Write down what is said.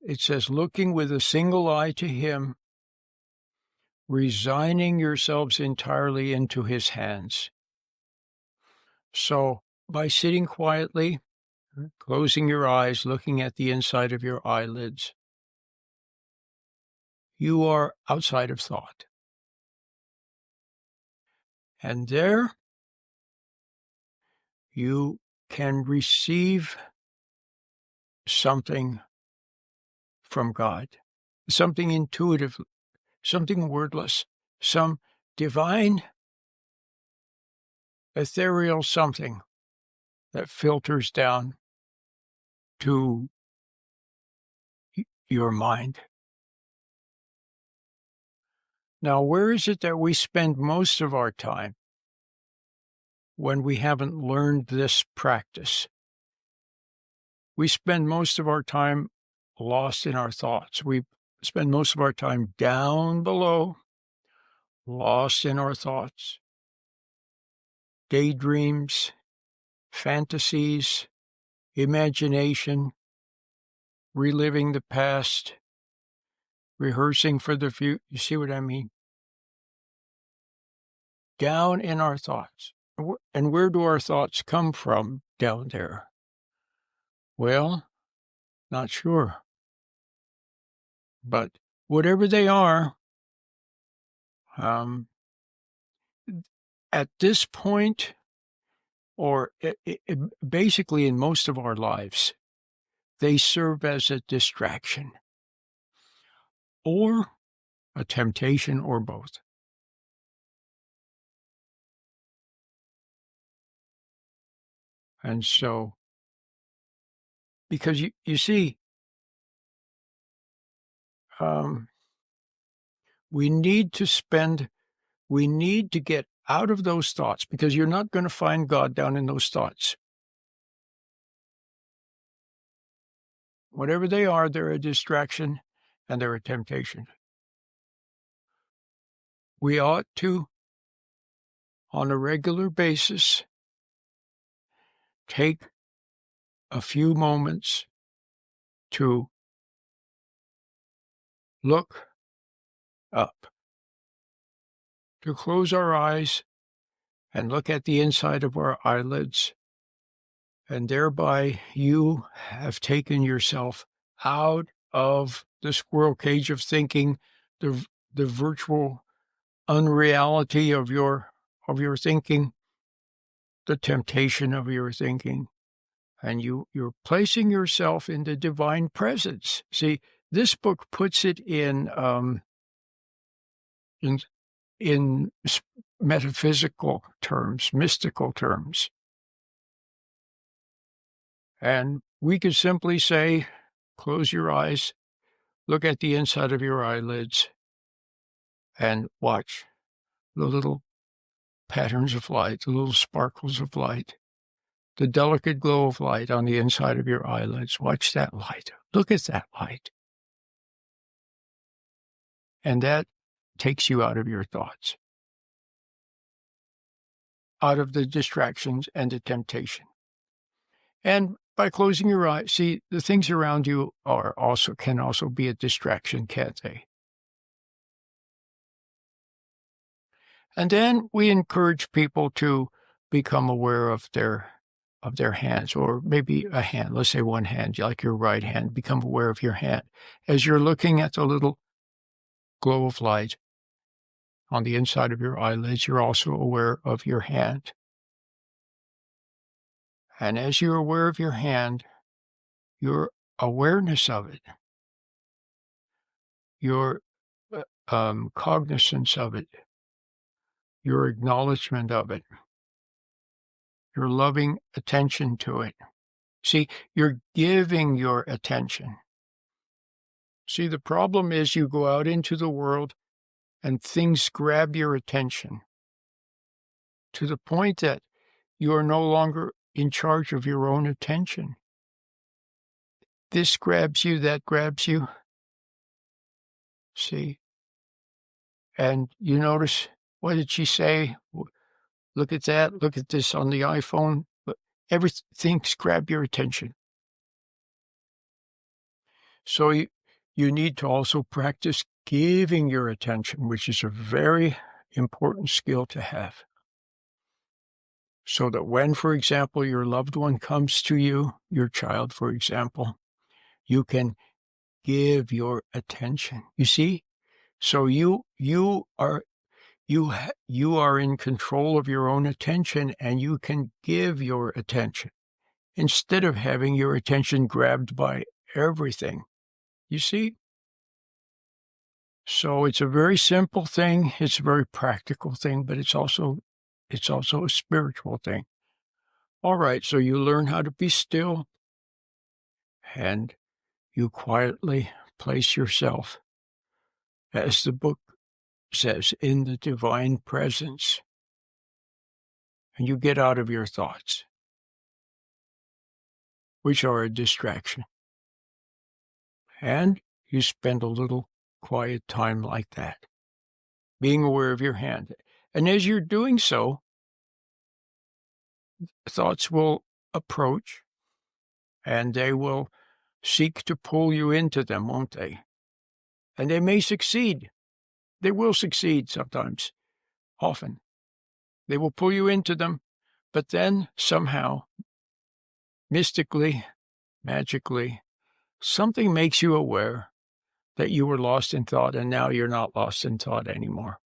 it says, looking with a single eye to him, resigning yourselves entirely into his hands. So by sitting quietly, closing your eyes, looking at the inside of your eyelids, you are outside of thought. And there you can receive something from God, something intuitive, something wordless, some divine, ethereal something that filters down to your mind. Now, where is it that we spend most of our time when we haven't learned this practice? We spend most of our time lost in our thoughts. We spend most of our time down below, lost in our thoughts, daydreams, fantasies, imagination, reliving the past, rehearsing for the future. You see what I mean? Down in our thoughts. And where do our thoughts come from down there? Well, not sure. But whatever they are, at this point, or basically in most of our lives, they serve as a distraction or a temptation or both. And so, because you see, we need to get out of those thoughts, because you're not going to find God down in those thoughts. Whatever they are, they're a distraction and they're a temptation. We ought to, on a regular basis, take a few moments to look up, to close our eyes and look at the inside of our eyelids, and thereby you have taken yourself out of the squirrel cage of thinking, the virtual unreality of your thinking, the temptation of your thinking, and you're placing yourself in the divine presence. See, this book puts it in metaphysical terms, mystical terms. And we could simply say, close your eyes, look at the inside of your eyelids, and watch the little patterns of light, the little sparkles of light, the delicate glow of light on the inside of your eyelids. Watch that light. Look at that light. And that takes you out of your thoughts, out of the distractions and the temptation. And by closing your eyes, see, the things around you can also be a distraction, can't they? And then we encourage people to become aware of their hands, or maybe a hand. Let's say one hand, like your right hand. Become aware of your hand. As you're looking at the little glow of light on the inside of your eyelids, you're also aware of your hand. And as you're aware of your hand, your awareness of it, your cognizance of it, your acknowledgement of it, your loving attention to it. See, you're giving your attention. See, the problem is you go out into the world and things grab your attention to the point that you are no longer in charge of your own attention. This grabs you, that grabs you. See? And you notice, what did she say? Look at that. Look at this on the iPhone. Everything's grabbed your attention. So you need to also practice giving your attention, which is a very important skill to have. So that when, for example, your loved one comes to you, your child, for example, you can give your attention. You see? So you are in control of your own attention, and you can give your attention instead of having your attention grabbed by everything. You see? So it's a very simple thing, it's a very practical thing, but it's also a spiritual thing. All right, so you learn how to be still, and you quietly place yourself, as the book says, in the divine presence, and you get out of your thoughts, which are a distraction. And you spend a little quiet time like that, being aware of your hand. And as you're doing so, thoughts will approach, and they will seek to pull you into them, won't they? And they may succeed. They will succeed sometimes, often. They will pull you into them, but then somehow, mystically, magically, something makes you aware that you were lost in thought, and now you're not lost in thought anymore.